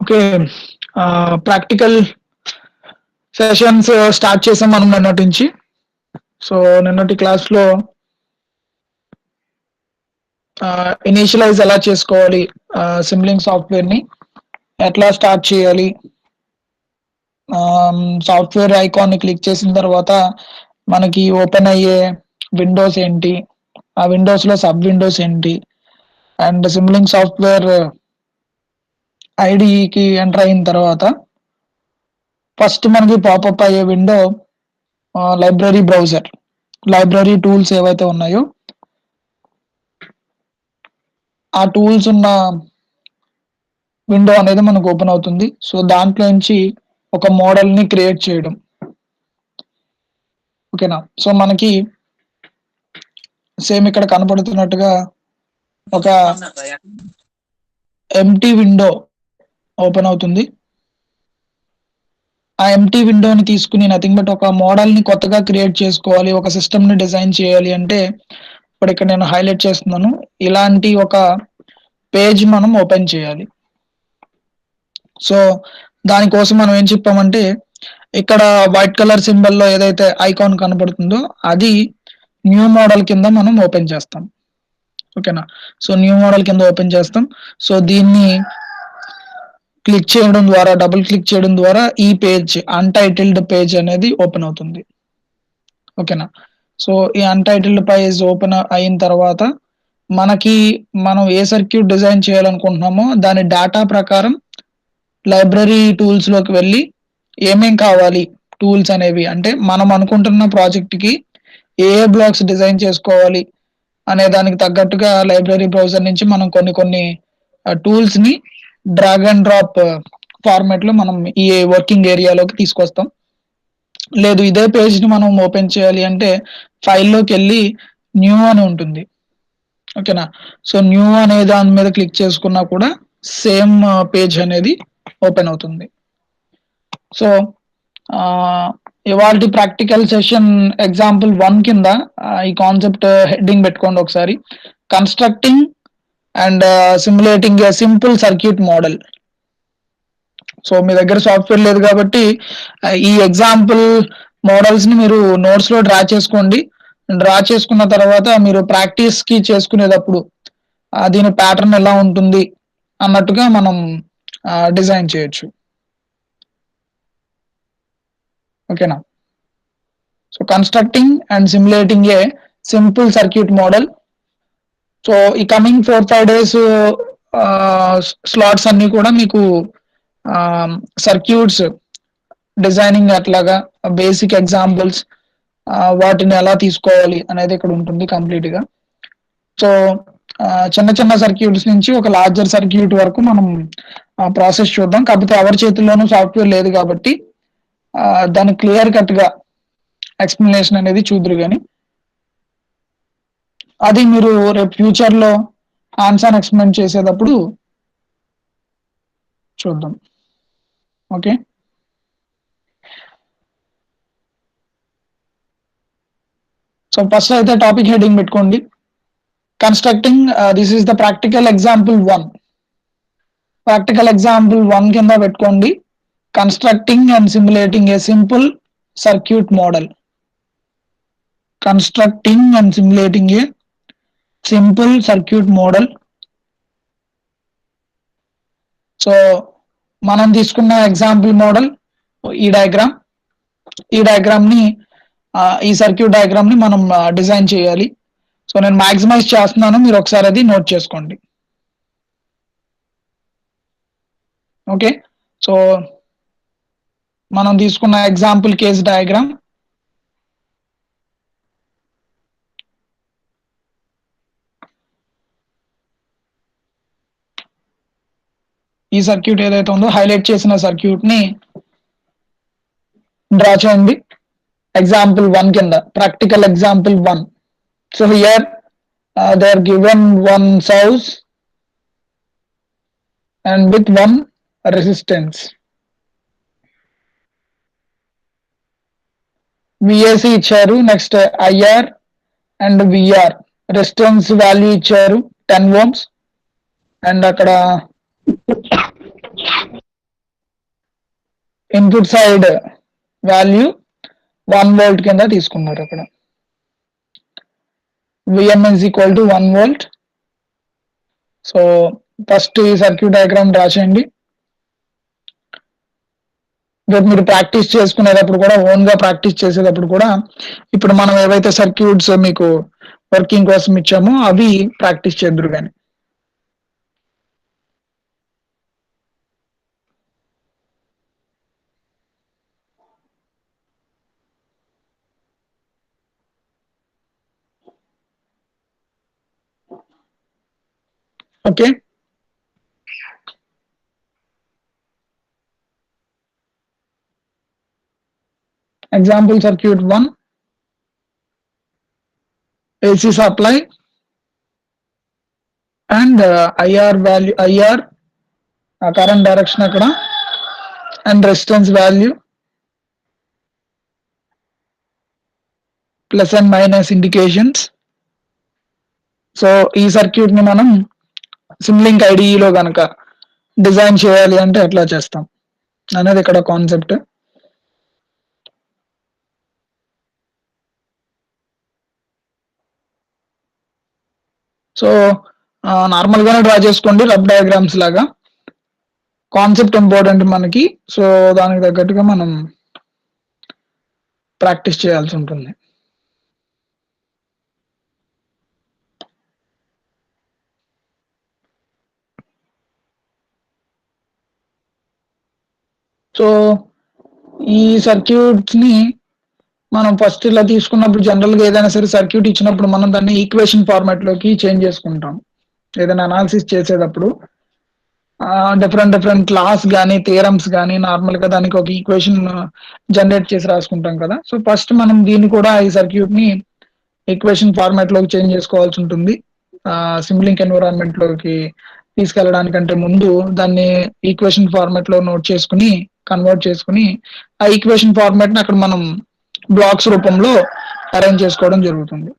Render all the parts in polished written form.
Okay. Practical sessions start చేసాం మనం నిన్నటి నుంచి. సో, నిన్నటి క్లాస్‌లో ఇనీషియలైజ్ ఎలా చేసుకోవాలి, సిమ్లింక్ సాఫ్ట్‌వేర్‌ని ఎట్లా స్టార్ట్ చేయాలి, సాఫ్ట్‌వేర్ ఐకాన్‌ని క్లిక్ చేసిన తర్వాత మనకి ఓపెన్ అయ్యే విండోస్ ఏంటి, ఆ విండోస్‌లో సబ్ విండోస్ ఏంటి, అండ్ సిమ్లింక్ సాఫ్ట్‌వేర్ ఐడీకి ఎంటర్ అయిన తర్వాత ఫస్ట్ మనకి పాపప్ అయ్యే window library browser. Library tools ఏవైతే ఉన్నాయో ఆ టూల్స్ ఉన్న విండో అనేది మనకు ఓపెన్ అవుతుంది. సో, దాంట్లో నుంచి ఒక మోడల్‌ని క్రియేట్ చేయడం. ఓకేనా? సో, మనకి సేమ్ ఇక్కడ కనపడుతున్నట్టుగా ఒక ఎంప్టీ విండో ఓపెన్ అవుతుంది. ఆ ఎంప్టీ విండోని తీసుకొని నథింగ్ బట్ ఒక మోడల్‌ని కొత్తగా క్రియేట్ చేసుకోవాలి, ఒక సిస్టమ్‌ని డిజైన్ చేయాలి అంటే ఇప్పుడు ఇక్కడ నేను హైలైట్ చేస్తున్నాను. ఇలాంటి ఒక పేజ్ మనం ఓపెన్ చేయాలి. సో, దానికోసం మనం ఏం చెప్పామంటే ఇక్కడ వైట్ కలర్ సింబల్‌లో ఏదైతే ఐకాన్ కనపడుతుందో అది న్యూ మోడల్ కింద మనం ఓపెన్ చేస్తాం. ఓకేనా? సో, న్యూ మోడల్ కింద ఓపెన్ చేస్తాం. సో, దీన్ని క్లిక్ చేయడం ద్వారా, డబుల్ క్లిక్ చేయడం ద్వారా ఈ పేజ్ అన్‌టైటిల్డ్ పేజ్ అనేది ఓపెన్ అవుతుంది. ఓకేనా? సో, ఈ అన్‌టైటిల్డ్ పేజ్ ఓపెన్ అయిన తర్వాత మనకి మనం ఏ సర్క్యూట్ డిజైన్ చేయాలనుకుంటున్నామో దాని డేటా ప్రకారం లైబ్రరీ టూల్స్‌లోకి వెళ్లి ఏమేం కావాలి టూల్స్ అనేవి అంటే మనం అనుకుంటున్న ప్రాజెక్ట్‌కి ఏ బ్లాక్స్ డిజైన్ చేసుకోవాలి అనే దానికి తగ్గట్టుగా లైబ్రరీ బ్రౌజర్ నుంచి మనం కొన్ని టూల్స్‌ని డ్రాగ్ అండ్ డ్రాప్ ఫార్మాట్‌లో మనం ఈ వర్కింగ్ ఏరియాలోకి తీసుకొస్తాం. లేదు ఇదే పేజ్‌ని మనం ఓపెన్ చేయాలి అంటే ఫైల్‌లోకెళ్ళి న్యూ అని ఉంటుంది. ఓకేనా? సో, న్యూ అనే దాని మీద క్లిక్ చేసుకున్నా కూడా సేమ్ పేజ్ అనేది ఓపెన్ అవుతుంది. సో, ఇవాల్టి ప్రాక్టికల్ సెషన్ ఎగ్జాంపుల్ 1 కింద ఈ కాన్సెప్ట్ హెడ్డింగ్ పెట్టుకోండి ఒకసారి. Constructing and simulating a simple circuit model. So, మీ దగ్గర సాఫ్ట్‌వేర్ లేదు కాబట్టి ఈ ఎగ్జాంపుల్ మోడల్స్‌ని మీరు నోట్స్‌లో డ్రా చేసుకోండి. డ్రా చేసుకున్న తర్వాత మీరు ప్రాక్టీస్‌కి చేసుకునేటప్పుడు దీని ప్యాటర్న్ ఎలా ఉంటుంది అన్నట్టుగా మనం డిజైన్ చేయొచ్చు. ఓకేనా? So, constructing and simulating A simple circuit model. So, ఈ కమింగ్ 4, 5 డేస్ స్లాట్స్ అన్నీ కూడా మీకు సర్క్యూట్స్ డిజైనింగ్ అట్లాగా బేసిక్ ఎగ్జాంపుల్స్ వాటిని ఎలా తీసుకోవాలి అనేది ఇక్కడ ఉంటుంది కంప్లీట్‌గా. సో, చిన్న సర్క్యూట్స్ నుంచి ఒక లార్జర్ సర్క్యూట్ వరకు మనం ప్రాసెస్ చూద్దాం. కాకపోతే ఎవరి చేతుల్లోనూ సాఫ్ట్‌వేర్ లేదు కాబట్టి దాన్ని క్లియర్ కట్‌గా ఎక్స్‌ప్లనేషన్ అనేది చూద్దురు గాని. అది మీరు రేపు ఫ్యూచర్‌లో హ్యాండ్స్ ఆన్ ఎక్స్‌పెరిమెంట్ చేసేటప్పుడు చూద్దాం. ఓకే. సో, ఫస్ట్ అయితే టాపిక్ హెడ్డింగ్ పెట్టుకోండి. Constructing this is the practical example 1. Practical example 1 కింద పెట్టుకోండి. Constructing and simulating A simple circuit model. Constructing and simulating A simple circuit model. So, మనం తీసుకున్న example model ఈ diagram. ఈ డయాగ్రామ్‌ని ఈ circuit డయాగ్రామ్‌ని మనం డిజైన్ చేయాలి. సో, నేను మాక్సిమైజ్ చేస్తున్నాను. మీరు ఒకసారి అది నోట్ చేసుకోండి. ఓకే. సో, మనం తీసుకున్న ఎగ్జాంపుల్ కేస్ డయాగ్రామ్. ఈ సర్క్యూట్ ఏదైతే ఉందో హైలైట్ చేసిన సర్క్యూట్‌ని డ్రా చేయండి. ఎగ్జాంపుల్ 1 కింద practical example 1. So, here they are given one source and with one resistance. VAC ఇచ్చారు, next IR and VR resistance value ఇచ్చారు 10 ohms అండ్ అక్కడ ఇన్పుట్ సైడ్ వాల్యూ 1 వోల్ట్ కింద తీసుకున్నారు అక్కడ. Vm is equal to 1 volt. So first ఈ circuit diagram రాసేయండి. రేపు మీరు practice చేసుకునేటప్పుడు కూడా, ఓన్ గా ప్రాక్టీస్ చేసేటప్పుడు కూడా, ఇప్పుడు మనం ఏవైతే సర్క్యూట్స్ మీకు వర్కింగ్ కోసం ఇచ్చామో అవి ప్రాక్టీస్ చేద్దరు కానీ. Okay, example circuit 1, AC supply and IR value, IR current direction అక్కడ, and resistance value, plus and minus indications. So ఈ సర్క్యూట్ ని మనం సిమ్లింక్ ఐడిఈలో గనక డిజైన్ చేయాలి అంటే ఎట్లా చేస్తాం అనేది ఇక్కడ కాన్సెప్ట్. సో నార్మల్ గానే డ్రా చేసుకోండి, రబ్ డయాగ్రామ్స్ లాగా. కాన్సెప్ట్ ఇంపార్టెంట్ మనకి, సో దానికి తగ్గట్టుగా మనం ప్రాక్టీస్ చేయాల్సి ఉంటుంది. సో ఈ సర్క్యూట్స్ ని మనం ఫస్ట్ ఇలా తీసుకున్నప్పుడు, జనరల్ గా ఏదైనా సరే సర్క్యూట్ ఇచ్చినప్పుడు మనం దాన్ని ఈక్వేషన్ ఫార్మాట్ లోకి చేంజ్ చేసుకుంటాం. ఏదైనా అనాలిసిస్ చేసేటప్పుడు డిఫరెంట్ లాస్ కానీ, థియరమ్స్ కానీ, నార్మల్ గా దానికి ఒక ఈక్వేషన్ జనరేట్ చేసి రాసుకుంటాం కదా. సో ఫస్ట్ మనం దీన్ని కూడా, ఈ సర్క్యూట్ ని ఈక్వేషన్ ఫార్మాట్ లోకి చేంజ్ చేసుకోవాల్సి ఉంటుంది. సిమ్లింక్ ఎన్విరాన్మెంట్ లోకి తీసుకెళ్ళడానికంటే ముందు దాన్ని ఈక్వేషన్ ఫార్మాట్ లో నోట్ చేసుకుని, కన్వర్ట్ చేసుకుని, ఆ ఈక్వేషన్ ఫార్మాట్ ని అక్కడ మనం బ్లాక్స్ రూపంలో అరేంజ్ చేసుకోవడం జరుగుతుంది.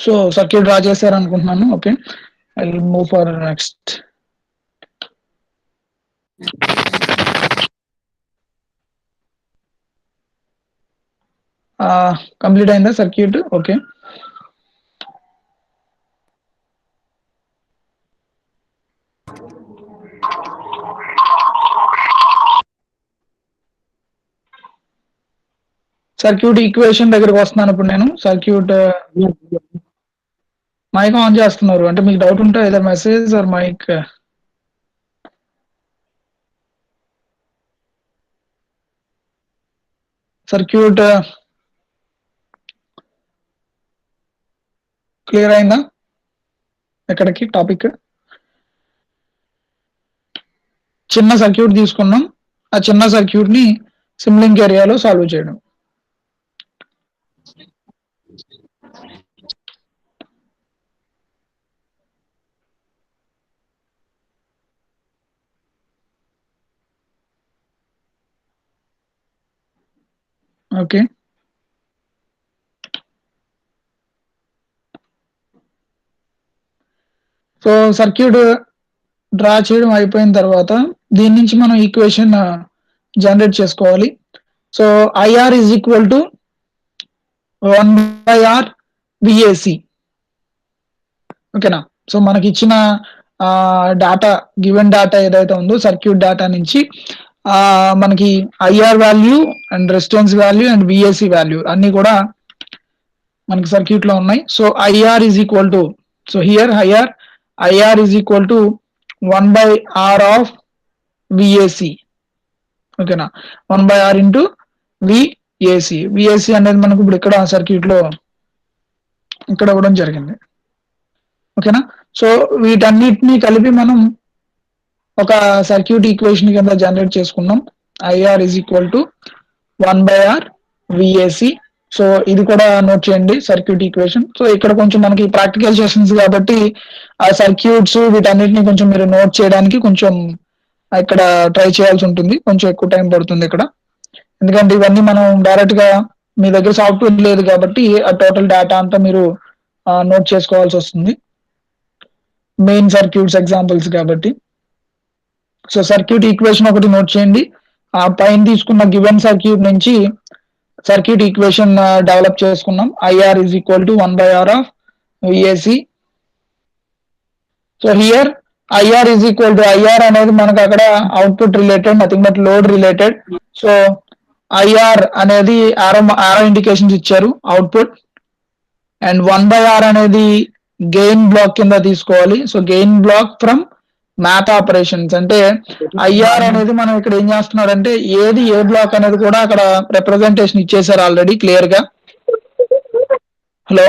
సో సర్క్యూట్ డ్రా చేశారు అనుకుంటున్నాను. Okay, I will move for next. Complete అయిందా సర్క్యూట్? ఓకే, సర్క్యూట్ ఈక్వేషన్ దగ్గరకు వస్తున్నాను ఇప్పుడు నేను. సర్క్యూట్ మైక్ ఆన్ చేస్తున్నారు అంటే మీకు డౌట్ ఉంటే ఏదో message or mic. Circuit clear అయిందా? ఎక్కడికి టాపిక్? చిన్న సర్క్యూట్ తీసుకున్నాం, ఆ చిన్న సర్క్యూట్ ని సిమ్లింక్ ఏరియాలో సాల్వ్ చేయడం. ఓకే, సో సర్క్యూట్ డ్రా చేయడం అయిపోయిన తర్వాత దీని నుంచి మనం ఈక్వేషన్ జనరేట్ చేసుకోవాలి. So IR is equal to 1/R విఏసి. ఓకేనా? సో మనకి ఇచ్చిన డేటా, గివెన్ డేటా ఏదైతే ఉందో సర్క్యూట్ డేటా నుంచి మనకి IR value and resistance value and విఏసి value అన్ని కూడా మనకి సర్క్యూట్ లో ఉన్నాయి. So IR is equal to, so here IR is equal to 1/R of విఏసి. ఓకేనా? 1/R into విఏసి. విఏసి అనేది మనకు ఇప్పుడు ఇక్కడ సర్క్యూట్ లో ఇక్కడ ఇవ్వడం జరిగింది. ఓకేనా? సో వీటన్నిటిని కలిపి మనం ఒక సర్క్యూట్ ఈక్వేషన్ కింద జనరేట్ చేసుకున్నాం. IR is equal to 1/R విఏసి. So ఇది కూడా నోట్ చేయండి, సర్క్యూట్ ఈక్వేషన్. సో ఇక్కడ కొంచెం మనకి ప్రాక్టికల్ సెషన్స్ కాబట్టి ఆ సర్క్యూట్స్ వీటన్నిటిని కొంచెం మీరు నోట్ చేయడానికి కొంచెం ఇక్కడ ట్రై చేయాల్సి ఉంటుంది, కొంచెం ఎక్కువ టైం పడుతుంది ఇక్కడ. ఎందుకంటే ఇవన్నీ మనం డైరెక్ట్ గా, మీ దగ్గర సాఫ్ట్వేర్ లేదు కాబట్టి ఆ టోటల్ డేటా అంతా మీరు నోట్ చేసుకోవాల్సి వస్తుంది. మెయిన్ సర్క్యూట్స్ ఎగ్జాంపుల్స్ కాబట్టి. సో సర్క్యూట్ ఈక్వేషన్ ఒకటి నోట్ చేయండి. ఆ పైన తీసుకున్న గివెన్ సర్క్యూట్ నుంచి సర్క్యూట్ ఈక్వేషన్ డెవలప్ చేసుకున్నాం. IR is equal to 1/r of విఏసి. So here IR is equal to, IR అనేది మనకు అక్కడ output related, nothing but load related. So IR అనేది ఆరో ఇండికేషన్స్ ఇచ్చారు అవుట్పుట్, అండ్ 1/r అనేది గెయిన్ బ్లాక్ కింద తీసుకోవాలి. So gain block from math operations. అంటే ఐఆర్ అనేది మనం ఇక్కడ ఏం చేస్తున్నారంటే ఏది ఏ బ్లాక్ అనేది కూడా అక్కడ రిప్రజెంటేషన్ ఇచ్చేసారు ఆల్రెడీ క్లియర్ గా. Hello,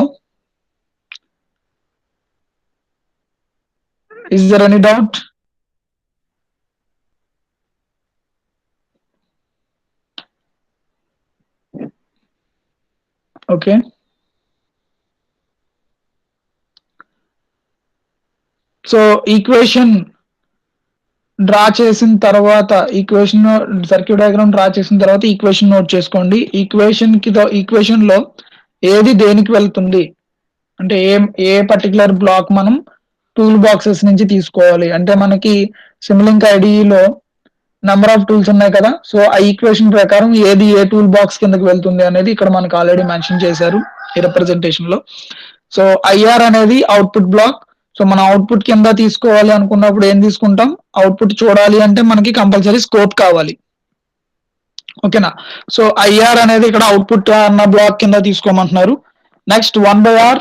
is there any doubt? Okay, so equation draw చేసిన తర్వాత, ఈక్వేషన్ సర్క్యూట్ డయాగ్రామ్ డ్రా చేసిన తర్వాత ఈక్వేషన్ నోట్ చేసుకోండి. ఈక్వేషన్ లో ఏది దేనికి వెళ్తుంది అంటే ఏ పర్టికులర్ బ్లాక్ మనం టూల్ బాక్సెస్ నుంచి తీసుకోవాలి అంటే మనకి సిమ్లింక్ ఐడిలో నెంబర్ ఆఫ్ టూల్స్ ఉన్నాయి కదా. సో ఆ ఈక్వేషన్ ప్రకారం ఏది ఏ టూల్ బాక్స్ కిందకి వెళ్తుంది అనేది ఇక్కడ మనకు ఆల్రెడీ మెన్షన్ చేశారు ఈ రిప్రజెంటేషన్ లో. సో ఐఆర్ అనేది అవుట్పుట్ బ్లాక్. సో మనం అవుట్పుట్ కింద తీసుకోవాలి అనుకున్నప్పుడు ఏం తీసుకుంటాం, అవుట్పుట్ చూడాలి అంటే మనకి కంపల్సరీ స్కోప్ కావాలి. ఓకేనా. సో ఐఆర్ అనేది ఇక్కడ అవుట్పుట్ అన్న బ్లాక్ కింద తీసుకోమంటున్నారు. నెక్స్ట్ 1/r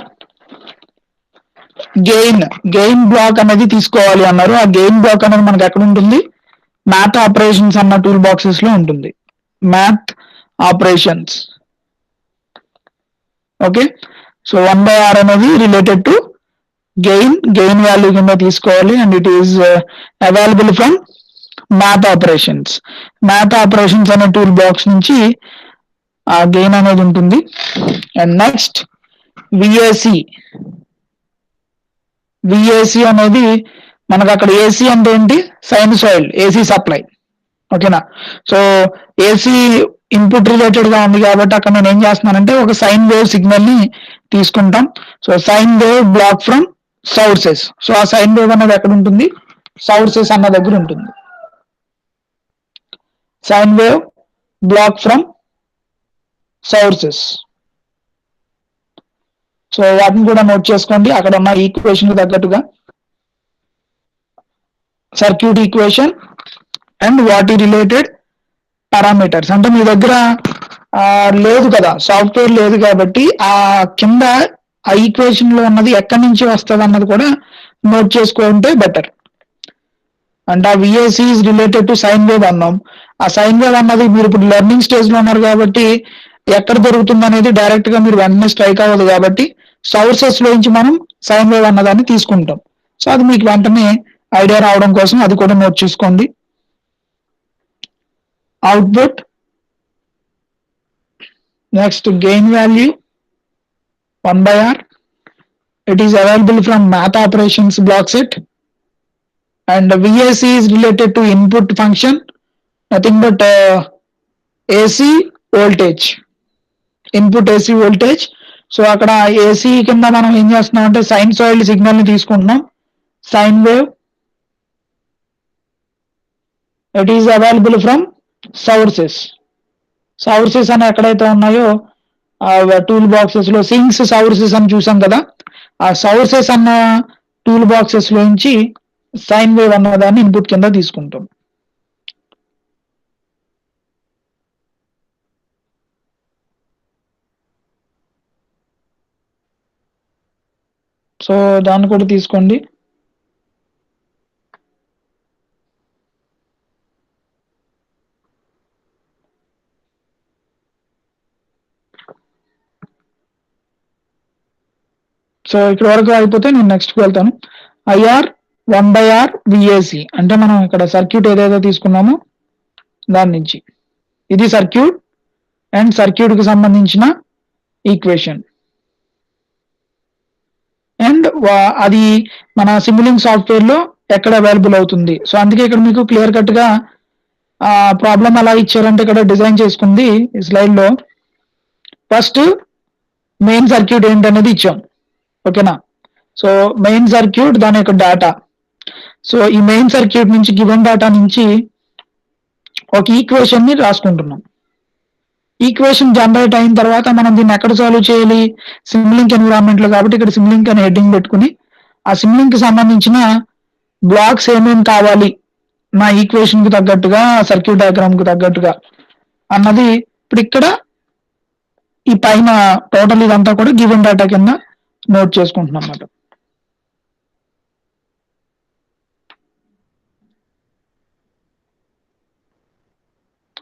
గెయిన్ బ్లాక్ అనేది తీసుకోవాలి అన్నారు. ఆ గెయిన్ బ్లాక్ అనేది మనకి ఎక్కడ ఉంటుంది, మ్యాథ్ ఆపరేషన్స్ అన్న టూల్ బాక్సెస్ లో ఉంటుంది. Math operations. Okay, so 1/r అనేది రిలేటెడ్ టు గెయిన్ వాల్యూ కింద తీసుకోవాలి, and it is available from math operations. Math operations అనే టూల్ బాక్స్ నుంచి ఆ గెయిన్ అనేది ఉంటుంది. And next విఏసి. విఏసి అనేది మనకు అక్కడ ఏసీ అంటే ఏంటి, సైనసాయిడ్ ఏసీ సప్లై. ఓకేనా. సో ఏసీ ఇన్పుట్ రిలేటెడ్ గా ఉంది కాబట్టి అక్కడ నేను ఏం చేస్తున్నానంటే ఒక సైన్ వేవ్ సిగ్నల్ ని తీసుకుంటాం. So sine wave block from sources. So ఆ సైన్ వేవ్ అనేది ఎక్కడ ఉంటుంది, సోర్సెస్ అన్న దగ్గర ఉంటుంది. Sine wave block from sources. So వాటిని కూడా నోట్ చేసుకోండి అక్కడ ఉన్న ఈక్వేషన్ తగ్గట్టుగా. సర్క్యూట్ ఈక్వేషన్ అండ్ వాటి రిలేటెడ్ పారామీటర్స్. అంటే మీ దగ్గర లేదు కదా, సాఫ్ట్వేర్ లేదు కాబట్టి ఆ కింద ఆ ఈక్వేషన్ లో ఉన్నది ఎక్కడి నుంచి వస్తుంది అన్నది కూడా నోట్ చేసుకుంటే బెటర్. అంటే ఆ విఏసి is related to sine wave అన్నాం. ఆ సైన్ వేవ్ అన్నది మీరు ఇప్పుడు లెర్నింగ్ స్టేజ్ లో ఉన్నారు కాబట్టి ఎక్కడ దొరుకుతుంది అనేది డైరెక్ట్ గా మీరు వెంటనే స్ట్రైక్ అవ్వదు కాబట్టి సోర్సెస్ లో నుంచి మనం సైన్ వేవ్ అన్నదాన్ని తీసుకుంటాం. సో అది మీకు వెంటనే ఐడియా రావడం కోసం అది కూడా నోట్ చేసుకోండి. Output, next gain value 1/r. It is available from math operations block set, and VAC is related to input function, nothing but AC voltage, input AC voltage. So అక్కడ AC కింద మనం ఏం చేస్తున్నాం అంటే సైనసాయిడ్ సిగ్నల్ ని తీసుకుంటున్నాం. Sine wave, it is available from sources. Sources అని ఎక్కడైతే ఉన్నాయో ఆ టూల్ బాక్సెస్ లో సింక్స్ సోర్సెస్ అని చూసాం కదా, ఆ సోర్సెస్ అన్న టూల్ బాక్సెస్ లో నుంచి సైన్ వేవ్ అన్న దాన్ని ఇన్పుట్ కింద తీసుకుంటాం. సో దాన్ని కూడా తీసుకోండి. సో ఇక్కడ వరకు అయిపోతే నేను నెక్స్ట్కి వెళ్తాను. ఐఆర్ 1/r విఏసి అంటే మనం ఇక్కడ సర్క్యూట్ ఏదైతే తీసుకున్నామో దాని నుంచి ఇది సర్క్యూట్ అండ్ సర్క్యూట్ కి సంబంధించిన ఈక్వేషన్. అండ్ అది మన సిమ్యులింగ్ సాఫ్ట్వేర్ లో ఎక్కడ అవైలబుల్ అవుతుంది. సో అందుకే ఇక్కడ మీకు క్లియర్ కట్ గా ప్రాబ్లం ఎలా ఇచ్చారంటే ఇక్కడ డిజైన్ చేసుకుంది ఈ స్లైడ్ లో. ఫస్ట్ మెయిన్ సర్క్యూట్ ఏంటనేది ఇచ్చాం. ఓకేనా. సో మెయిన్ సర్క్యూట్ దాని యొక్క డేటా. సో ఈ మెయిన్ సర్క్యూట్ నుంచి గివెన్ డేటా నుంచి ఒక ఈక్వేషన్ ని రాసుకుంటున్నాం. ఈక్వేషన్ జనరేట్ అయిన తర్వాత మనం దీన్ని ఎక్కడ సాల్వ్ చేయాలి? సిమ్లింక్ ఎన్విరాన్మెంట్ లో కాబట్టి ఇక్కడ సిమ్లింక్ అని హెడ్డింగ్ పెట్టుకుని ఆ సిమ్లింక్ కి సంబంధించిన బ్లాక్స్ ఏమేమి కావాలి నా ఈక్వేషన్ కి తగ్గట్టుగా, సర్క్యూట్ డయాగ్రామ్ కి తగ్గట్టుగా అన్నది ఇప్పుడు ఇక్కడ ఈ పైన టోటల్ ఇదంతా కూడా గివెన్ డేటా కింద నోట్ చేసుకుంటున్నాం అన్నమాట.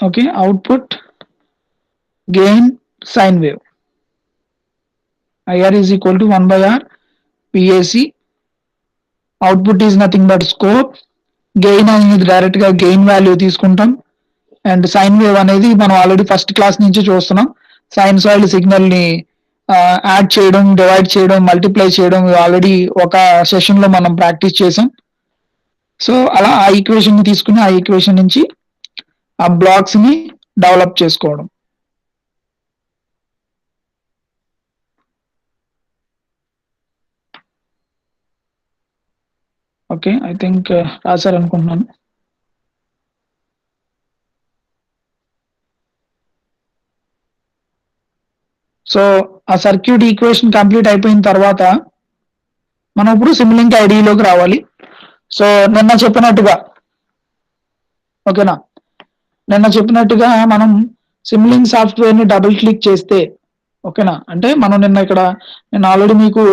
Okay, output gain sine wave IR is equal to 1 by R PAC. Output is nothing but scope. Gain అనేది డైరెక్ట్ గా గెయిన్ వాల్యూ తీసుకుంటాం. అండ్ సైన్ వేవ్ అనేది మనం ఆల్రెడీ ఫస్ట్ క్లాస్ నుంచి చూస్తున్నాం. సైనసాయిడ్ సిగ్నల్ ని యాడ్ చేయడం, డివైడ్ చేయడం, మల్టిప్లై చేయడం ఆల్రెడీ ఒక సెషన్ లో మనం ప్రాక్టీస్ చేసాం. సో అలా ఆ ఈక్వేషన్ ని తీసుకుని ఆ ఈక్వేషన్ నుంచి ఆ బ్లాక్స్ ని డెవలప్ చేసుకోవడం. ఓకే, ఐ థింక్ రాశారు అనుకుంటున్నాను. సో ఆ సర్క్యూట్ ఈక్వేషన్ కంప్లీట్ అయిపోయిన తర్వాత మనం ఇప్పుడు సిమ్లింక్ ఐడిలోకి రావాలి. సో నిన్న చెప్పినట్టుగా, ఓకేనా, నిన్న చెప్పినట్టుగా మనం సిమ్లింక్ సాఫ్ట్వేర్ ని డబుల్ క్లిక్ చేస్తే, ఓకేనా, అంటే మనం నేను ఆల్రెడీ మీకు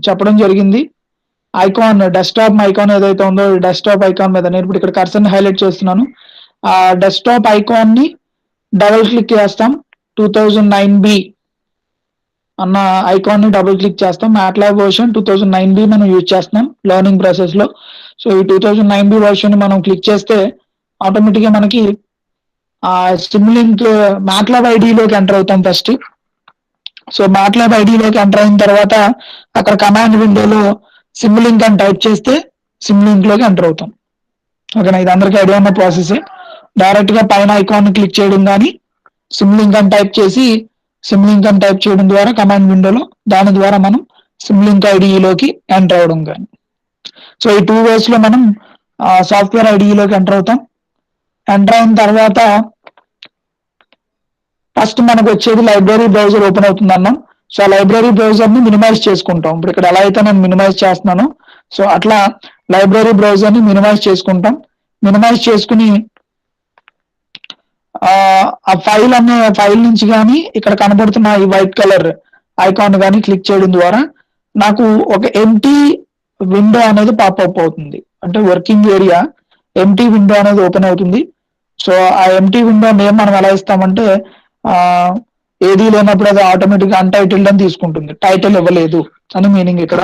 చెప్పడం జరిగింది. ఐకాన్, డెస్క్టాప్ ఐకాన్ ఏదైతే ఉందో డెస్క్టాప్ ఐకాన్ మీద నేను ఇప్పుడు ఇక్కడ కర్సర్ ని హైలైట్ చేస్తున్నాను. ఆ డెస్క్టాప్ ఐకాన్ ని డబుల్ క్లిక్ చేస్తాం. 2009B అన్న ఐకాన్ ని డబుల్ క్లిక్ చేస్తాం. మ్యాట్లాబ్ వర్షన్ 2009B మనం యూజ్ చేస్తున్నాం లెర్నింగ్ ప్రాసెస్ లో. సో ఈ 2009B వర్షన్ మనం క్లిక్ చేస్తే ఆటోమేటిక్ గా మనకి ఆ సిమ్లింక్ మ్యాట్లాబ్ ఐడిలోకి ఎంటర్ అవుతాం ఫస్ట్. సో మ్యాట్లాబ్ ఐడిలోకి ఎంటర్ అయిన తర్వాత అక్కడ కమాండ్ విండోలో సిమ్లింక్ అని టైప్ చేస్తే సిమ్లింక్ లోకి ఎంటర్ అవుతాం. ఓకేనా, ఇది అందరికీ ఐడియా ఉన్న ప్రాసెస్. డైరెక్ట్ గా పైన ఐకాన్ ని క్లిక్ చేయడం కానీ సిమ్లింక్ అని టైప్ చేసి సిమ్లింక్ అని టైప్ చేయడం ద్వారా కమాండ్ విండోలో దాని ద్వారా మనం సిమ్లింక్ ఐడిలోకి ఎంటర్ అవడం కానీ. సో ఈ 2 ways లో మనం సాఫ్ట్వేర్ ఐడిలోకి ఎంటర్ అవుతాం. ఎంటర్ అయిన తర్వాత ఫస్ట్ మనకు వచ్చేది లైబ్రరీ బ్రౌజర్ ఓపెన్ అవుతుంది అన్నాం. సో ఆ లైబ్రరీ బ్రౌజర్ ని మినిమైజ్ చేసుకుంటాం. ఇప్పుడు ఇక్కడ ఎలా అయితే నేను మినిమైజ్ చేస్తున్నానో సో అట్లా లైబ్రరీ బ్రౌజర్ ని మినిమైజ్ చేసుకుంటాం. మినిమైజ్ చేసుకుని ఆ ఫైల్ నుంచి కానీ ఇక్కడ కనబడుతున్న ఈ వైట్ కలర్ ఐకాన్ కానీ క్లిక్ చేయడం ద్వారా నాకు ఒక ఎంటీ విండో అనేది పాపప్ అవుతుంది. అంటే వర్కింగ్ ఏరియా ఎంటీ విండో అనేది ఓపెన్ అవుతుంది. సో ఆ ఎంటీ విండో నేమ్ మనం ఎలా ఇస్తామంటే ఏది లేనప్పుడు అది ఆటోమేటిక్ గా అన్టైటిల్డ్ అని తీసుకుంటుంది. టైటిల్ ఇవ్వలేదు అని మీనింగ్ ఇక్కడ.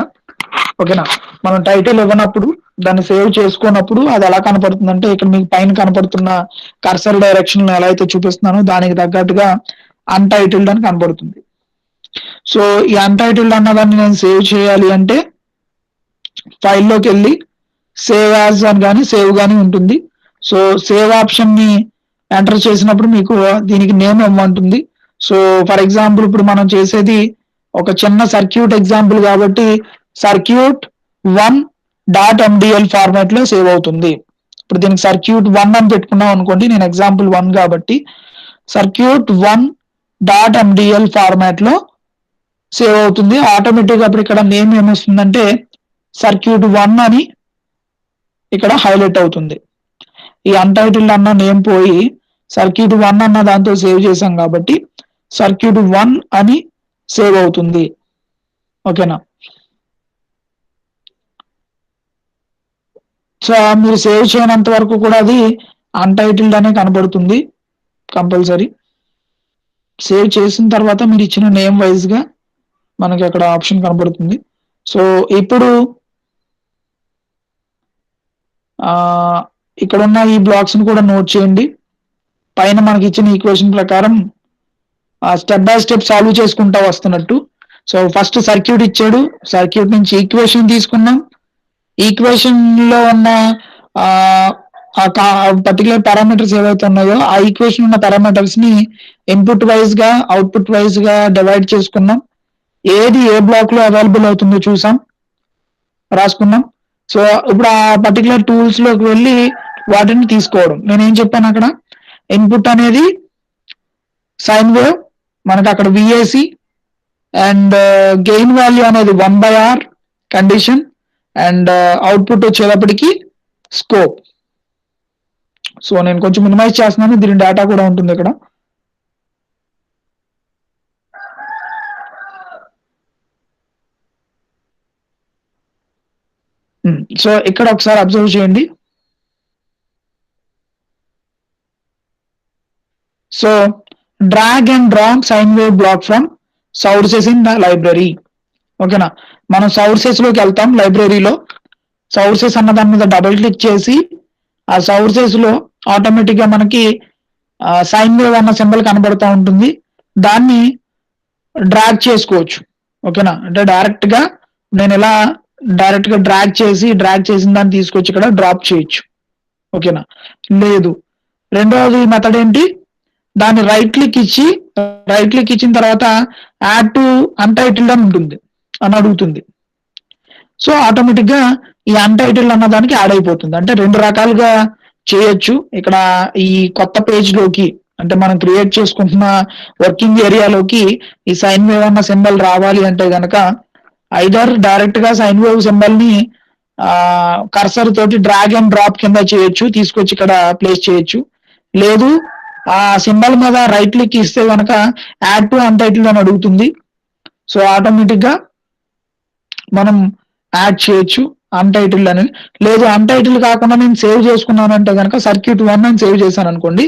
ఓకేనా, మనం టైటిల్ ఇవ్వనప్పుడు దాన్ని సేవ్ చేసుకున్నప్పుడు అది ఎలా కనపడుతుంది అంటే ఇక్కడ మీకు పైన కనపడుతున్న కర్సర్ డైరెక్షన్ ఎలా అయితే చూపిస్తున్నానో దానికి తగ్గట్టుగా అన్టైటిల్డ్ అని కనపడుతుంది. సో ఈ అన్టైటిల్డ్ అన్నదాన్ని నేను సేవ్ చేయాలి అంటే ఫైల్లోకి వెళ్ళి సేవ్ యాజ్ అని కానీ సేవ్ కానీ ఉంటుంది. సో సేవ్ ఆప్షన్ ని ఎంటర్ చేసినప్పుడు మీకు దీనికి నేమ్ ఇవ్వమంటుంది. సో ఫర్ ఎగ్జాంపుల్ ఇప్పుడు మనం చేసేది ఒక చిన్న సర్క్యూట్ ఎగ్జాంపుల్ కాబట్టి circuit1.mdl ఫార్మాట్ లో సేవ్ అవుతుంది. ఇప్పుడు దీనికి circuit1 అని పెట్టుకున్నాం అనుకోండి, నేను ఎగ్జాంపుల్ 1 కాబట్టి circuit1.mdl ఫార్మాట్ లో సేవ్ అవుతుంది. ఆటోమేటిక్ గా అప్పుడు ఇక్కడ నేమ్ ఏమొస్తుందంటే circuit1 అని ఇక్కడ హైలైట్ అవుతుంది. ఈ అన్టైటిల్డ్ అన్న నేమ్ పోయి circuit1 అన్న దాంతో సేవ్ చేసాం కాబట్టి circuit1 అని సేవ్ అవుతుంది. ఓకేనా, సో మీరు సేవ్ చేయనంత వరకు కూడా అది అన్టైటిల్డ్ అనే కనబడుతుంది. కంపల్సరీ సేవ్ చేసిన తర్వాత మీరు ఇచ్చిన నేమ్ వైజ్ గా మనకి అక్కడ ఆప్షన్ కనబడుతుంది. సో ఇప్పుడు ఇక్కడ ఉన్న ఈ బ్లాక్స్ ని కూడా నోట్ చేయండి. పైన మనకి ఇచ్చిన ఈక్వేషన్ ప్రకారం స్టెప్ బై స్టెప్ సాల్వ్ చేసుకుంటా వస్తున్నట్టు. సో ఫస్ట్ సర్క్యూట్ ఇచ్చాడు, సర్క్యూట్ నుంచి ఈక్వేషన్ తీసుకున్నాం. ఈక్వేషన్ లో ఉన్న పర్టికులర్ పారామీటర్స్ ఏవైతే ఉన్నాయో ఆ ఈక్వేషన్ ఉన్న పారామీటర్స్ ని ఇన్పుట్ వైజ్ గా అవుట్పుట్ వైజ్ గా డివైడ్ చేసుకున్నాం. ఏది ఏ బ్లాక్ లో అవైలబుల్ అవుతుందో చూసాం. రాసుకున్నాం. సో ఇప్పుడు ఆ పర్టికులర్ టూల్స్ లోకి వెళ్ళి వాటిని తీసుకోవడం. నేనేం చెప్పాను అక్కడ, ఇన్పుట్ అనేది సైన్ వేవ్, మనకు అక్కడ విఏసి, అండ్ గెయిన్ వాల్యూ అనేది 1/r కండిషన్, అండ్ అవుట్పుట్ వచ్చేటప్పటికి స్కోప్. సో నేను కొంచెం మినిమైజ్ చేస్తున్నాను, దీని డేటా కూడా ఉంటుంది ఇక్కడ. సో ఇక్కడ ఒకసారి అబ్జర్వ్ చేయండి. So drag and drop sine wave block from sources in the library. ఓకేనా, మనం సోర్సెస్ లోకి వెళ్తాం. లైబ్రరీలో సోర్సెస్ అన్న దాని మీద డబుల్ క్లిక్ చేసి ఆ సోర్సెస్ లో ఆటోమేటిక్ గా మనకి సైన్ వేవ్ అన్న సింబల్ కనబడుతూ ఉంటుంది. దాన్ని డ్రాగ్ చేసుకోవచ్చు. ఓకేనా, అంటే డైరెక్ట్ గా నేను ఇలా డైరెక్ట్ గా డ్రాగ్ చేసిన దాన్ని తీసుకొచ్చి ఇక్కడ డ్రాప్ చేయొచ్చు. ఓకేనా, లేదు రెండవది మెథడ్ ఏంటి, దాన్ని రైట్ క్లిక్ ఇచ్చిన తర్వాత యాడ్ టు అన్టైటిల్డ్ అని ఉంటుంది అని అడుగుతుంది. సో ఆటోమేటిక్ గా ఈ అన్టైటిల్డ్ అన్న దానికి యాడ్ అయిపోతుంది. అంటే రెండు రకాలుగా చేయొచ్చు. ఇక్కడ ఈ కొత్త పేజ్ లోకి, అంటే మనం క్రియేట్ చేసుకుంటున్న వర్కింగ్ ఏరియాలోకి ఈ సైన్ వేవ్ అన్న సింబల్ రావాలి అంటే గనక ఐదర్ డైరెక్ట్ గా సైన్ వేవ్ సింబల్ ని కర్సర్ తోటి డ్రాగ్ అండ్ డ్రాప్ కింద చేయొచ్చు, తీసుకొచ్చి ఇక్కడ ప్లేస్ చేయొచ్చు. లేదు ఆ సింబల్ మీద రైట్ క్లిక్ ఇస్తే గనక యాడ్ టు అన్టైటిల్డ్ అని అడుగుతుంది. సో ఆటోమేటిక్ గా మనం యాడ్ చేయొచ్చు అన్టైటిల్డ్ అని. లేదు అన్టైటిల్డ్ కాకుండా నేను సేవ్ చేసుకున్నాను అంటే కనుక సర్క్యూట్ 1 అని సేవ్ చేశాను అనుకోండి,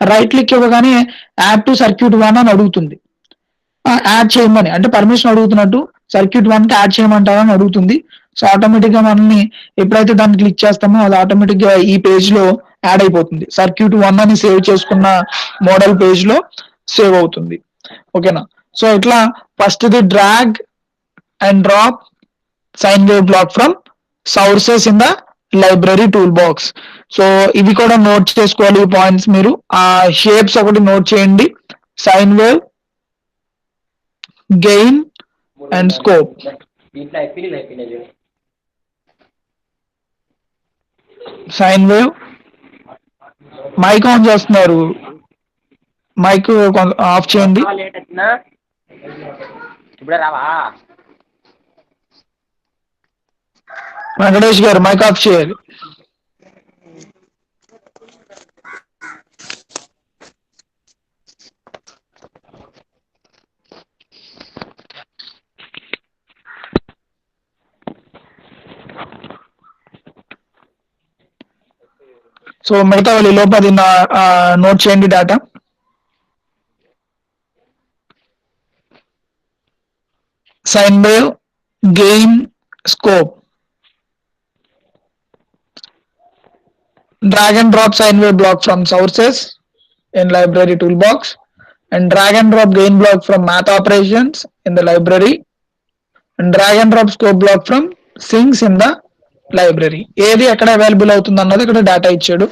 రైట్ క్లిక్ ఇవ్వగానే యాడ్ టు సర్క్యూట్ 1 అని అడుగుతుంది. యాడ్ చేయమని అంటే పర్మిషన్ అడుగుతున్నట్టు, సర్క్యూట్ 1 కి యాడ్ చేయమంటారా అని అడుగుతుంది. సో ఆటోమేటిక్ గా మనల్ని ఎప్పుడైతే దాన్ని క్లిక్ చేస్తామో అది ఆటోమేటిక్ గా ఈ పేజ్ లో యాడ్ అయిపోతుంది. సర్క్యూట్ 1 అని సేవ్ చేసుకున్న మోడల్ పేజ్ లో సేవ్ అవుతుంది. ఓకేనా, సో ఇట్లా first the drag and drop sine wave block from sources in the library toolbox. So ఇవి కూడా నోట్ చేసుకోవాలి పాయింట్స్. మీరు ఆ షేప్స్ ఒకటి నోట్ చేయండి, sine wave, gain and scope. Sine wave, mic on చేస్తున్నారు, మైక్ ఆఫ్ చేయండి. వెంకటేష్ గారు మైక్ ఆఫ్ చేయాలి. సో మిగతా వాళ్ళు లోపు అది నోట్ చేయండి data. Sign wave, gain, scope. Drag and drop sine wave block from sources in library toolbox, and drag and drop gain block from math operations in the library, and drag and drop scope block from sinks in the library. ఏది ఎక్కడ available అవుతుంది అన్నది ఇక్కడ data ఇచ్చాడు.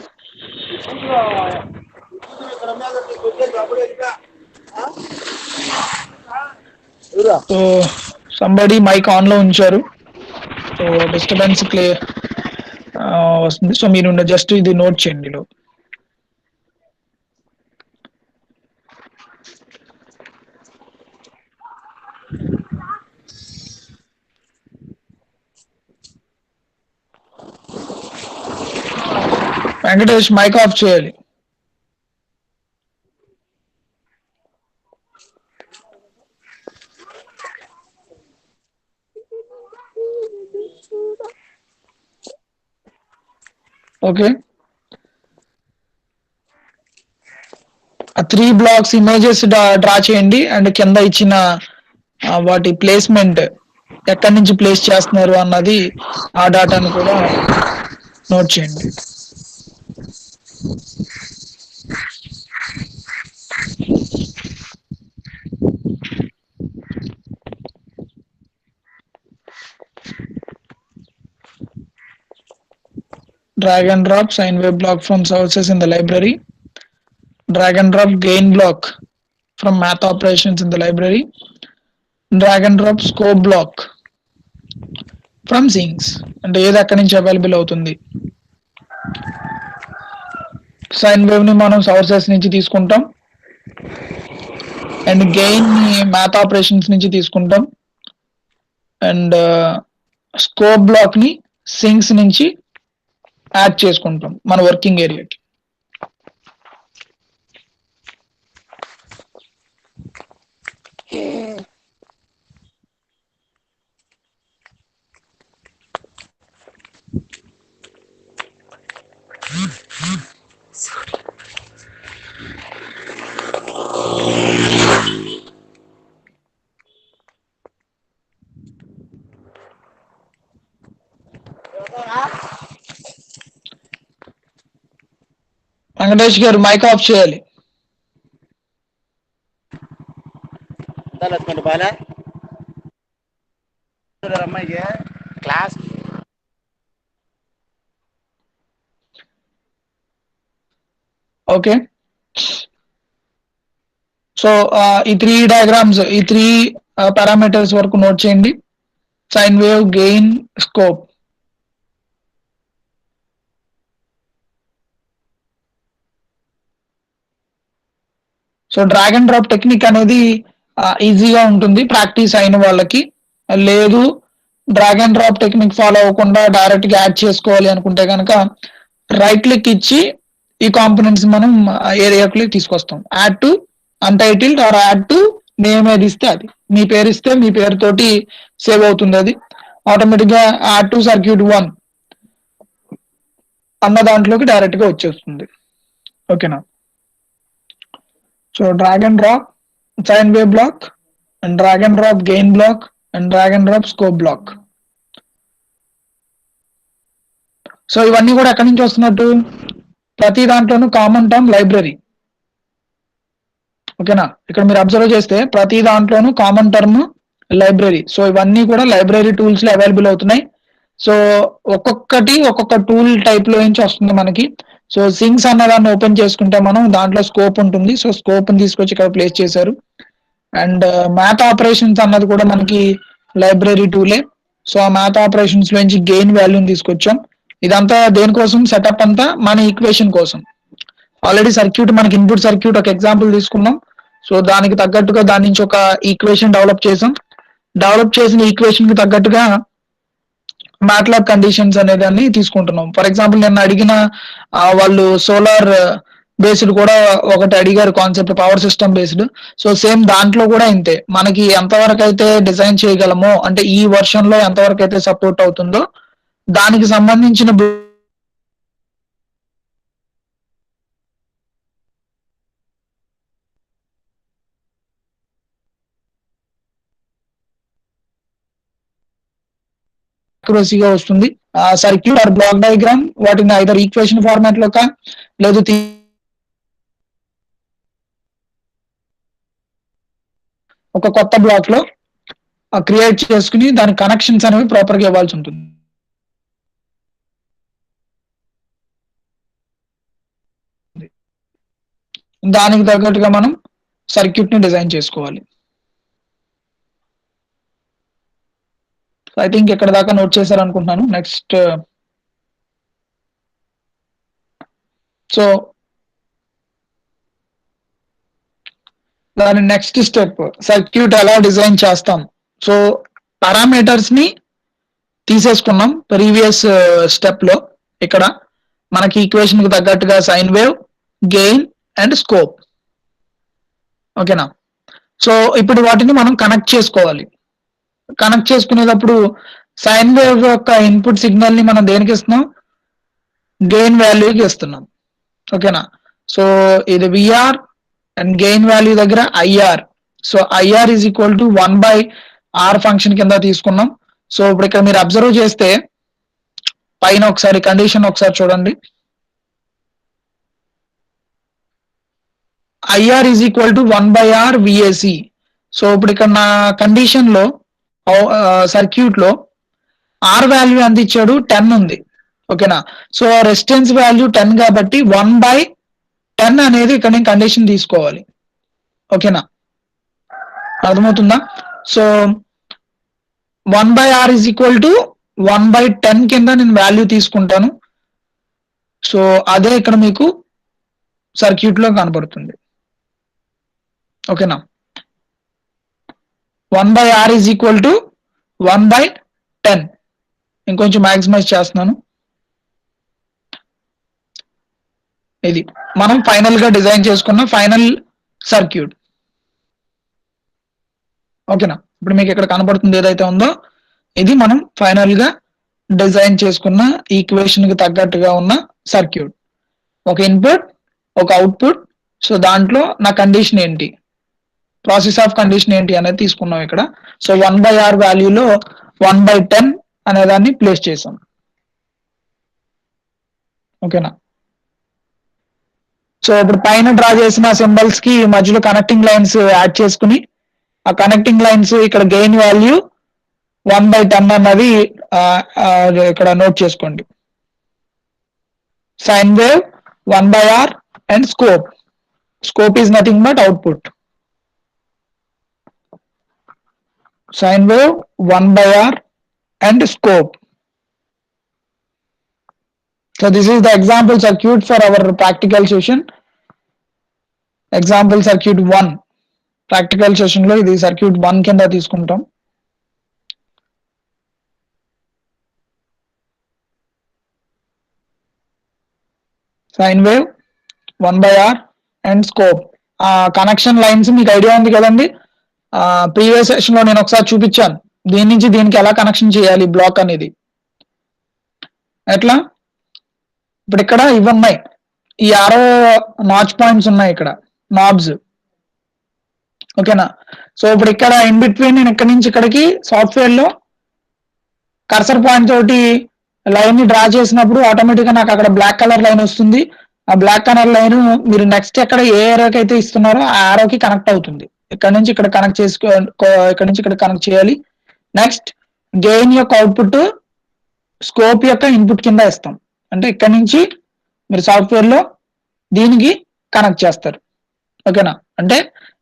So somebody mic on లో ఉంచారు, so disturbance clear వస్తుంది. So మీరు జస్ట్ ఇది నోట్ చేయండి. వెంకటేష్ మైక్ ఆఫ్ చేయాలి. ఓకే, ఆ 3 బ్లాక్స్ ఇమేజెస్ డ్రా చేయండి, అండ్ కింద ఇచ్చిన వాటి ప్లేస్మెంట్ ఎక్కడి నుంచి ప్లేస్ చేస్తున్నారు అన్నది ఆ డేటాను కూడా నోట్ చేయండి. Drag and drop sine wave block from sources in the library. Drag and drop gain block from math operations in the library. Drag and drop scope block from sinks అంటే ఏది ఎక్కడి నుంచి అవైలబుల్ అవుతుంది. Sine wave ని మనం sources నుంచి తీసుకుంటాం and gain ని మ్యాథ్ ఆపరేషన్స్ నుంచి తీసుకుంటాం అండ్ స్కోప్ బ్లాక్ ని సింక్స్ నుంచి యాడ్ చేసుకుంటాం మన వర్కింగ్ ఏరియాకి. వెంకటేష్ గారు మైక్ ఆఫ్ చేయాలి. క్లాస్ ఓకే, సో ఈ 3 డయాగ్రామ్స్, ఈ 3 పారామీటర్స్ వరకు నోట్ చేయండి. Sine wave, gain, scope. So drag and drop technique అనేది ఈజీగా ఉంటుంది ప్రాక్టీస్ అయిన వాళ్ళకి. లేదు drag and drop technique follow అవ్వకుండా డైరెక్ట్ గా యాడ్ చేసుకోవాలి అనుకుంటే కనుక రైట్ క్లిక్ ఇచ్చి ఈ కాంపోనెంట్స్ మనం ఏరియాకి తీసుకొస్తాం. Add to untitled or add to name ఏది ఇస్తే అది, మీ పేరు ఇస్తే మీ పేరుతోటి సేవ్ అవుతుంది. అది ఆటోమేటిక్ గా యాడ్ టు సర్క్యూట్ 1 అన్న దాంట్లోకి డైరెక్ట్ గా వచ్చేస్తుంది. ఓకేనా. So drag and drop sine wave block and drag and drop gain block and drag and drop scope block. So ఇవన్నీ కూడా ఎక్కడి నుంచి వస్తున్నట్టు, ప్రతి దాంట్లోనూ కామన్ టర్మ్ లైబ్రరీ. ఓకేనా, ఇక్కడ మీరు అబ్జర్వ్ చేస్తే ప్రతి దాంట్లోనూ కామన్ టర్మ్ లైబ్రరీ. సో ఇవన్నీ కూడా లైబ్రరీ టూల్స్ లో అవైలబుల్ అవుతున్నాయి. సో ఒక్కొక్కటి ఒక్కొక్క టూల్ టైప్ లో నుంచి వస్తుంది మనకి. సో సింక్స్ అన్న దాన్ని ఓపెన్ చేసుకుంటే మనం దాంట్లో స్కోప్ ఉంటుంది. సో స్కోప్ ని తీసుకొచ్చి ఇక్కడ ప్లేస్ చేశారు. అండ్ మ్యాథ్ ఆపరేషన్స్ అన్నది కూడా మనకి లైబ్రరీ టూలే. సో ఆ మ్యాథ్ ఆపరేషన్స్ నుంచి గెయిన్ వాల్యూని తీసుకొచ్చాం. ఇదంతా దేనికోసం, సెటప్ అంతా మన ఈక్వేషన్ కోసం. ఆల్రెడీ సర్క్యూట్ మనకి ఇన్పుట్ సర్క్యూట్ ఒక ఎగ్జాంపుల్ తీసుకున్నాం. సో దానికి తగ్గట్టుగా దాని నుంచి ఒక ఈక్వేషన్ డెవలప్ చేసాం. డెవలప్ చేసిన ఈక్వేషన్ కి తగ్గట్టుగా మ్యాట్లాబ్ కండిషన్స్ అనే దాన్ని తీసుకుంటున్నాం. ఫర్ ఎగ్జాంపుల్ నేను అడిగిన వాళ్ళు సోలార్ బేస్డ్ కూడా ఒకటి అడిగారు concept, power system based. So same దాంట్లో కూడా ఇంతే, మనకి ఎంతవరకు అయితే డిజైన్ చేయగలమో అంటే ఈ వర్షన్ లో ఎంతవరకు అయితే సపోర్ట్ అవుతుందో దానికి సంబంధించిన యాక్యురసీగా వస్తుంది. సర్క్యూట్ ఆర్ బ్లాక్ డయాగ్రామ్ వాటిని ఐదర్ ఈక్వేషన్ ఫార్మాట్ లోక లేదు ఒక కొత్త బ్లాక్ లో క్రియేట్ చేసుకుని దాని కనెక్షన్స్ అనేవి ప్రాపర్ గా ఇవ్వాల్సి ఉంటుంది. దానికి తగ్గట్టుగా మనం సర్క్యూట్ ని డిజైన్ చేసుకోవాలి. ఐ థింక్ ఇక్కడ దాకా నోట్ చేశారు అనుకుంటున్నాను. నెక్స్ట్, సో దాని నెక్స్ట్ స్టెప్ సర్క్యూట్ ఎలా డిజైన్ చేస్తాం. సో పారామీటర్స్ ని తీసేసుకున్నాం ప్రీవియస్ స్టెప్ లో. ఇక్కడ మనకి ఈక్వేషన్ కి తగ్గట్టుగా sign wave, gain and scope. ఓకేనా. సో ఇప్పుడు వాటిని మనం కనెక్ట్ చేసుకోవాలి. కనెక్ట్ చేసుకునేటప్పుడు సైన్ వేవ్ యొక్క ఇన్పుట్ సిగ్నల్ ని మనం దేనికి ఇస్తున్నాం, గెయిన్ వాల్యూకి ఇస్తున్నాం. ఓకేనా. సో ఇది విఆర్ అండ్ గెయిన్ వాల్యూ దగ్గర IR. So IR is equal to 1/r function కింద తీసుకున్నాం. సో ఇప్పుడు ఇక్కడ మీరు అబ్జర్వ్ చేస్తే పైన ఒకసారి కండిషన్ ఒకసారి చూడండి. IR is equal to 1/r విఏసి. So ఇప్పుడు ఇక్కడ నా కండిషన్ లో సర్క్యూట్ లో ఆర్ వాల్యూ ఎంత ఇచ్చాడు, 10 ఉంది. ఓకేనా. సో రెసిస్టెన్స్ వాల్యూ 10 కాబట్టి 1/10 అనేది ఇక్కడ నేను కండిషన్ తీసుకోవాలి. ఓకేనా, అర్థమవుతుందా. So 1/r is equal to 1/10 కింద నేను వాల్యూ తీసుకుంటాను. సో అదే ఇక్కడ మీకు సర్క్యూట్ లో కనబడుతుంది. ఓకేనా? 1/r is equal to 1/10. ఇంకొంచెం మాక్సిమైజ్ చేస్తున్నాను. ఇది మనం ఫైనల్ గా డిజైన్ చేసుకున్న ఫైనల్ సర్క్యూట్. ఓకేనా? ఇప్పుడు మీకు ఇక్కడ కనబడుతుంది ఏదైతే ఉందో ఇది మనం ఫైనల్ గా డిజైన్ చేసుకున్న ఈక్వేషన్ కి తగ్గట్టుగా ఉన్న సర్క్యూట్. ఒక ఇన్పుట్, ఒక అవుట్పుట్. సో దాంట్లో నా కండిషన్ ఏంటి, ప్రాసెస్ ఆఫ్ కండిషన్ ఏంటి అనేది తీసుకున్నాం ఇక్కడ. సో 1/r వాల్యూలో 1/10 అనే దాన్ని ప్లేస్ చేసాం. ఓకేనా? సో ఇప్పుడు పైన డ్రా చేసిన సింబల్స్ కి మధ్యలో కనెక్టింగ్ లైన్స్ యాడ్ చేసుకుని ఆ కనెక్టింగ్ లైన్స్ ఇక్కడ గెయిన్ వాల్యూ 1/10 అన్నది ఇక్కడ నోట్ చేసుకోండి. Sine wave 1/r and scope. Scope is nothing but output. Sine wave 1/r and scope. So this is the example circuit for our practical session. Example circuit 1. Practical session లో ఇది circuit 1 కింద తీసుకుంటాం. Sine wave 1/r and scope. Connection lines మీకు idea ఉంది కదండి. Previous session లో నేను ఒకసారి చూపించాను దీని నుంచి దీనికి ఎలా కనెక్షన్ చేయాలి బ్లాక్ అనేది. ఎట్లా? ఇప్పుడు ఇక్కడ ఇవి ఉన్నాయి, ఈ 6 నాచ్ పాయింట్స్ ఉన్నాయి ఇక్కడ, నాబ్స్. ఓకేనా? సో ఇప్పుడు ఇక్కడ ఇన్ బిట్వీన్ నేను ఇక్కడ నుంచి ఇక్కడికి సాఫ్ట్వేర్ లో కర్సర్ పాయింట్ తోటి లైన్ ని డ్రా చేసినప్పుడు ఆటోమేటిక్ గా నాకు అక్కడ బ్లాక్ కలర్ లైన్ వస్తుంది. ఆ బ్లాక్ కలర్ లైన్ మీరు నెక్స్ట్ ఎక్కడ ఏ ఏరోకి అయితే ఇస్తున్నారో ఆ ఏరోకి కనెక్ట్ అవుతుంది. ఇక్కడ నుంచి ఇక్కడ కనెక్ట్ ఇక్కడ నుంచి ఇక్కడ కనెక్ట్ చేయాలి. నెక్స్ట్ గెయిన్ యొక్క అవుట్పుట్ స్కోప్ యొక్క ఇన్పుట్ కింద ఇస్తాం. అంటే ఇక్కడ నుంచి మీరు సాఫ్ట్వేర్ లో దీనికి కనెక్ట్ చేస్తారు. ఓకేనా? అంటే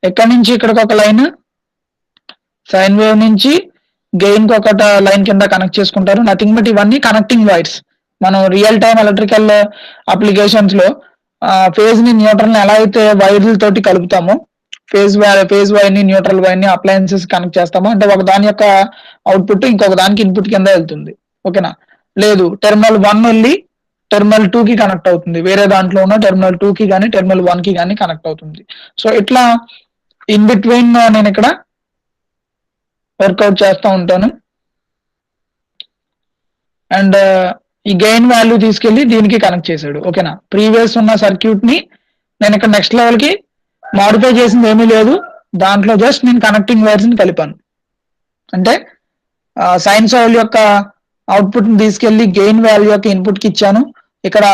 ఇక్కడ నుంచి ఇక్కడికి ఒక లైన్, సైన్ వేవ్ నుంచి గెయిన్ కి ఒక లైన్ కింద కనెక్ట్ చేసుకుంటారు. నథింగ్ బట్ ఇవన్నీ కనెక్టింగ్ వైర్స్. మనం రియల్ టైమ్ ఎలక్ట్రికల్ అప్లికేషన్స్ లో ఫేజ్ ని న్యూట్రల్ ని ఎలా అయితే వైర్లతోటి కలుపుతామో, ఫేజ్ వైర్ ని న్యూట్రల్ వైర్ ని అప్లయన్సెస్ కనెక్ట్ చేస్తామో, అంటే ఒక దాని యొక్క అవుట్పుట్ ఇంకొక దానికి ఇన్పుట్ కింద వెళ్తుంది. ఓకేనా? లేదు, టెర్మినల్ 1 వెళ్ళి టెర్మినల్ 2 కి కనెక్ట్ అవుతుంది, వేరే దాంట్లో ఉన్న టెర్మినల్ 2 కి కానీ టెర్మినల్ 1 కి కానీ కనెక్ట్ అవుతుంది. సో ఇట్లా ఇన్ బిట్వీన్ నేను ఇక్కడ వర్కౌట్ చేస్తూ ఉంటాను. అండ్ ఈ గెయిన్ వాల్యూ తీసుకెళ్లి దీనికి కనెక్ట్ చేశాడు. ఓకేనా? ప్రీవియస్ ఉన్న సర్క్యూట్ ని నేను ఇక్కడ నెక్స్ట్ లెవెల్ కి మాడిఫై చేసింది ఏమీ లేదు, దాంట్లో జస్ట్ నేను కనెక్టింగ్ వైర్స్ ని కలిపాను. అంటే సైన్ వాల్యూ యొక్క అవుట్పుట్ ని తీసుకెళ్లి గెయిన్ వాల్యూ యొక్క ఇన్పుట్ కి ఇచ్చాను. ఇక్కడ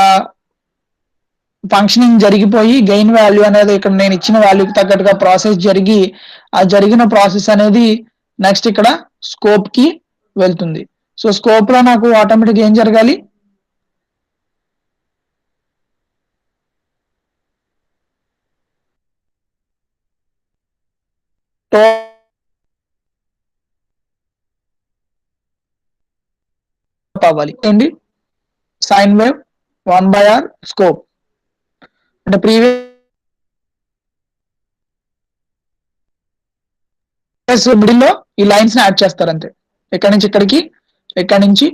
ఫంక్షనింగ్ జరిగిపోయి గెయిన్ వాల్యూ అనేది ఇక్కడ నేను ఇచ్చిన వాల్యూకి తగ్గట్టుగా ప్రాసెస్ జరిగి ఆ జరిగిన ప్రాసెస్ అనేది నెక్స్ట్ ఇక్కడ స్కోప్ కి వెళ్తుంది. సో స్కోప్ లో నాకు ఆటోమేటిక్ ఏం జరగాలి, అవ్వాలి ఏంటి, సైన్ వేవ్ 1/r స్కోప్. అంటే ప్రీవియస్ మిడిల్ లో ఈ లైన్స్ ని యాడ్ చేస్తారు అంతే. ఇక్కడ నుంచి ఇక్కడికి, ఇక్కడ నుంచి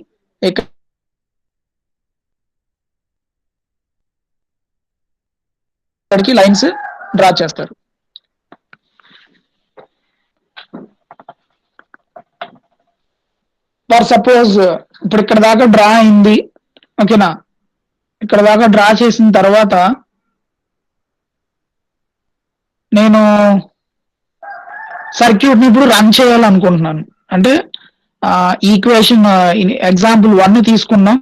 ఇక్కడికి లైన్స్ డ్రా చేస్తారు. ఫర్ సపోజ్ ఇప్పుడు ఇక్కడ దాకా డ్రా అయింది. ఓకేనా? ఇక్కడ దాకా డ్రా చేసిన తర్వాత నేను సర్క్యూట్ ని ఇప్పుడు రన్ చేయాలనుకుంటున్నాను. అంటే ఈక్వేషన్ ఎగ్జాంపుల్ 1 తీసుకున్నాం.